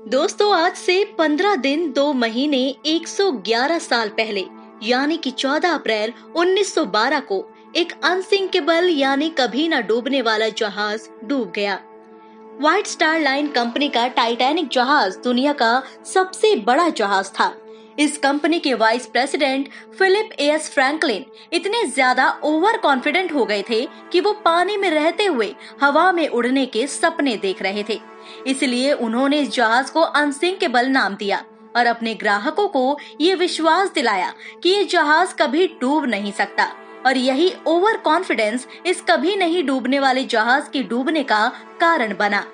दोस्तों, आज से 15 दिन 2 महीने 111 साल पहले यानी कि 14 अप्रैल 1912 को एक अनसिंकेबल यानी कभी न डूबने वाला जहाज डूब गया। व्हाइट स्टार लाइन कंपनी का टाइटैनिक जहाज दुनिया का सबसे बड़ा जहाज था। इस कंपनी के vice president Philip S Franklin इतने ज्यादा ओवर कॉन्फिडेंट हो गए थे कि वो पानी में रहते हुए हवा में उड़ने के सपने देख रहे थे। इसलिए उन्होंने इस जहाज को अनसिंकेबल नाम दिया और अपने ग्राहकों को ये विश्वास दिलाया कि ये जहाज कभी डूब नहीं सकता। और यही ओवर कॉन्फिडेंस इस कभी नहीं डूबने वाले जहाज के डूबने का कारण बना।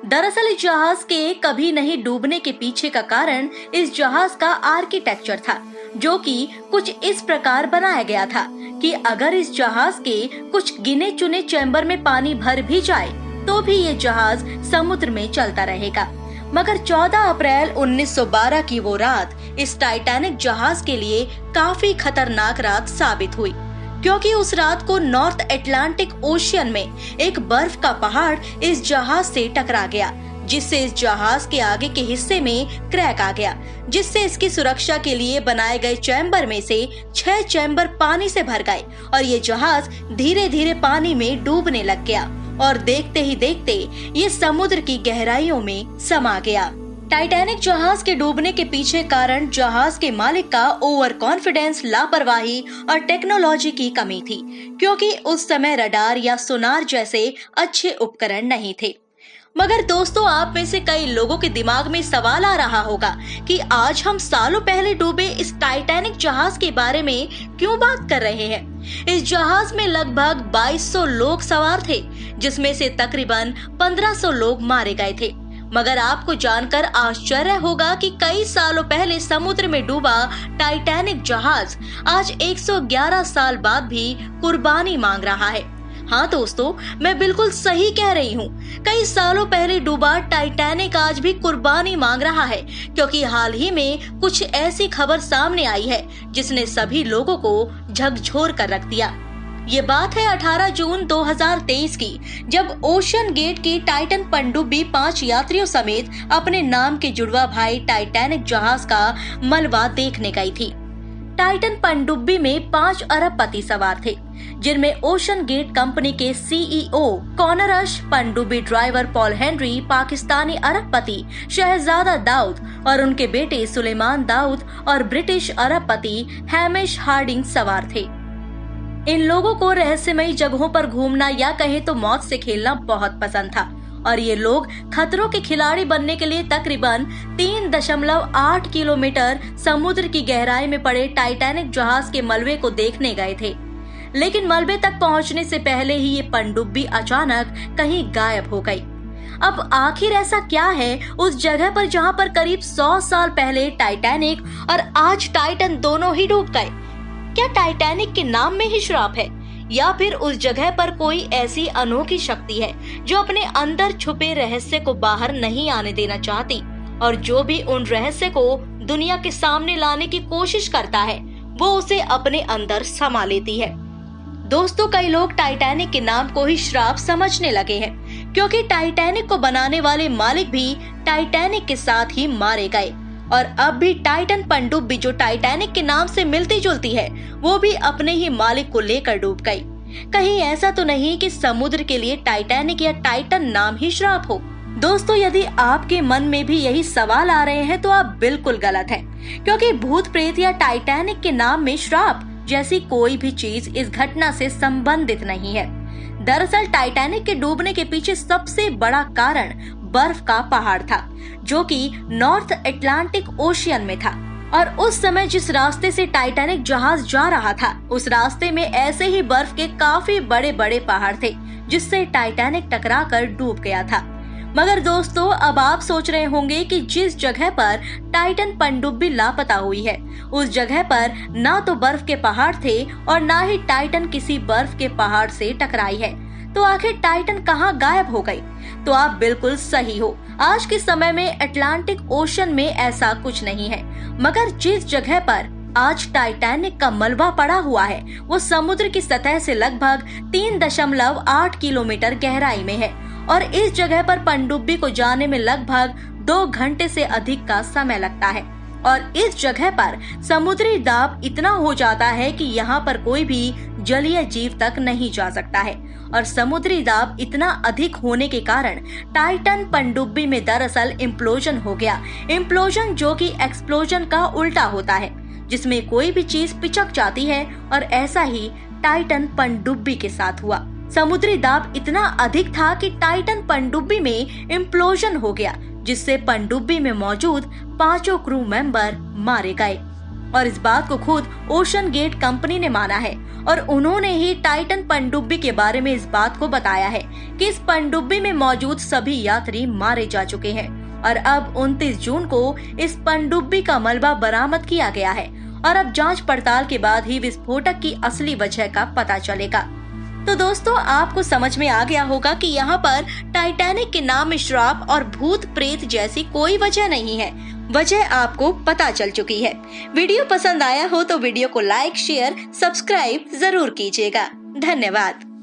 दरअसल इस जहाज के कभी नहीं डूबने के पीछे का कारण इस जहाज का आर्किटेक्चर था, जो कि कुछ इस प्रकार बनाया गया था कि अगर इस जहाज के कुछ गिने चुने चैम्बर में पानी भर भी जाए तो भी ये जहाज समुद्र में चलता रहेगा। मगर 14 अप्रैल 1912 की वो रात इस टाइटैनिक जहाज के लिए काफी खतरनाक रात साबित हुई, क्योंकि उस रात को नॉर्थ अटलांटिक ओशियन में एक बर्फ का पहाड़ इस जहाज से टकरा गया, जिससे इस जहाज के आगे के हिस्से में क्रैक आ गया, जिससे इसकी सुरक्षा के लिए बनाए गए चैम्बर में से 6 चैम्बर पानी से भर गए और ये जहाज धीरे धीरे पानी में डूबने लग गया और देखते ही देखते ये समुद्र की गहराइयों में समा गया। टाइटैनिक जहाज के डूबने के पीछे कारण जहाज के मालिक का ओवर कॉन्फिडेंस, लापरवाही और टेक्नोलॉजी की कमी थी, क्योंकि उस समय रडार या सोनार जैसे अच्छे उपकरण नहीं थे। मगर दोस्तों, आप में से कई लोगों के दिमाग में सवाल आ रहा होगा कि आज हम सालों पहले डूबे इस टाइटैनिक जहाज के बारे में क्यों बात कर रहे हैं। इस जहाज में लगभग 2200 लोग सवार थे, जिसमें से तकरीबन 1500 लोग मारे गए थे। मगर आपको जानकर आश्चर्य होगा कि कई सालों पहले समुद्र में डूबा टाइटैनिक जहाज आज 111 साल बाद भी कुर्बानी मांग रहा है। हाँ दोस्तों, मैं बिल्कुल सही कह रही हूँ। कई सालों पहले डूबा टाइटैनिक आज भी कुर्बानी मांग रहा है, क्योंकि हाल ही में कुछ ऐसी खबर सामने आई है जिसने सभी लोगों को झकझोर कर रख दिया। ये बात है 18 जून 2023 की, जब ओशन गेट की टाइटन पनडुब्बी 5 यात्रियों समेत अपने नाम के जुड़वा भाई टाइटैनिक जहाज का मलबा देखने गई थी। टाइटन पनडुब्बी में 5 अरबपति सवार थे, जिनमें ओशन गेट कंपनी के सीईओ कॉनर रश, पनडुब्बी ड्राइवर पॉल हेनरी, पाकिस्तानी अरबपति शहजादा दाऊद और उनके बेटे सुलेमान दाऊद और ब्रिटिश अरबपति हैमिश हार्डिंग सवार थे। इन लोगों को रहस्यमयी जगहों पर घूमना या कहे तो मौत से खेलना बहुत पसंद था और ये लोग खतरों के खिलाड़ी बनने के लिए तकरीबन 3.8 किलोमीटर समुद्र की गहराई में पड़े टाइटैनिक जहाज के मलबे को देखने गए थे। लेकिन मलबे तक पहुंचने से पहले ही ये पनडुब्बी अचानक कहीं गायब हो गई। अब आखिर ऐसा क्या है उस जगह पर जहां पर करीब 100 साल पहले टाइटैनिक और आज टाइटन दोनों ही डूब गए? क्या टाइटैनिक के नाम में ही श्राप है, या फिर उस जगह पर कोई ऐसी अनोखी शक्ति है जो अपने अंदर छुपे रहस्य को बाहर नहीं आने देना चाहती और जो भी उन रहस्य को दुनिया के सामने लाने की कोशिश करता है वो उसे अपने अंदर समा लेती है। दोस्तों, कई लोग टाइटैनिक के नाम को ही श्राप समझने लगे हैं, क्योंकि टाइटैनिक को बनाने वाले मालिक भी टाइटैनिक के साथ ही मारे गए और अब भी टाइटन पनडुब्बी जो टाइटैनिक के नाम से मिलती जुलती है वो भी अपने ही मालिक को लेकर डूब गई। कहीं ऐसा तो नहीं कि समुद्र के लिए टाइटैनिक या टाइटन नाम ही श्राप हो? दोस्तों, यदि आपके मन में भी यही सवाल आ रहे हैं तो आप बिल्कुल गलत हैं, क्योंकि भूत प्रेत या टाइटैनिक के नाम में श्राप जैसी कोई भी चीज इस घटना से संबंधित नहीं है। दरअसल टाइटैनिक के डूबने के पीछे सबसे बड़ा कारण बर्फ का पहाड़ था, जो कि नॉर्थ अटलांटिक ओशियन में था। और उस समय जिस रास्ते से टाइटैनिक जहाज जा रहा था उस रास्ते में ऐसे ही बर्फ के काफी बड़े बड़े पहाड़ थे, जिससे टाइटैनिक टकराकर डूब गया था। मगर दोस्तों, अब आप सोच रहे होंगे कि जिस जगह पर टाइटन पनडुब्बी लापता हुई है उस जगह पर ना तो बर्फ के पहाड़ थे और ना ही टाइटन किसी बर्फ के पहाड़ से टकराई है, तो आखिर टाइटन कहाँ गायब हो गई? तो आप बिल्कुल सही हो, आज के समय में अटलांटिक ओशन में ऐसा कुछ नहीं है। मगर जिस जगह पर आज टाइटैनिक का मलबा पड़ा हुआ है वो समुद्र की सतह से लगभग 3.8 किलोमीटर गहराई में है और इस जगह पर पनडुब्बी को जाने में लगभग 2 घंटे से अधिक का समय लगता है। और इस जगह पर समुद्री दाब इतना हो जाता है कि यहाँ पर कोई भी जलीय जीव तक नहीं जा सकता है। और समुद्री दाब इतना अधिक होने के कारण टाइटन पनडुब्बी में दरअसल इम्प्लोजन हो गया। इम्प्लोजन जो कि एक्सप्लोजन का उल्टा होता है, जिसमें कोई भी चीज पिचक जाती है, और ऐसा ही टाइटन पनडुब्बी के साथ हुआ। समुद्री दाब इतना अधिक था कि टाइटन पनडुब्बी में इम्प्लोजन हो गया, जिससे पनडुब्बी में मौजूद 5 क्रू मेंबर मारे गए। और इस बात को खुद ओशन गेट कंपनी ने माना है, और उन्होंने ही टाइटन पनडुब्बी के बारे में इस बात को बताया है कि इस पनडुब्बी में मौजूद सभी यात्री मारे जा चुके हैं। और अब 29 जून को इस पनडुब्बी का मलबा बरामद किया गया है, और अब जांच पड़ताल के बाद ही विस्फोटक की असली वजह का पता चलेगा। तो दोस्तों, आपको समझ में आ गया होगा कि यहाँ पर टाइटैनिक के नाम में श्राप और भूत प्रेत जैसी कोई वजह नहीं है। वजह आपको पता चल चुकी है। वीडियो पसंद आया हो तो वीडियो को लाइक, शेयर, सब्सक्राइब जरूर कीजिएगा। धन्यवाद।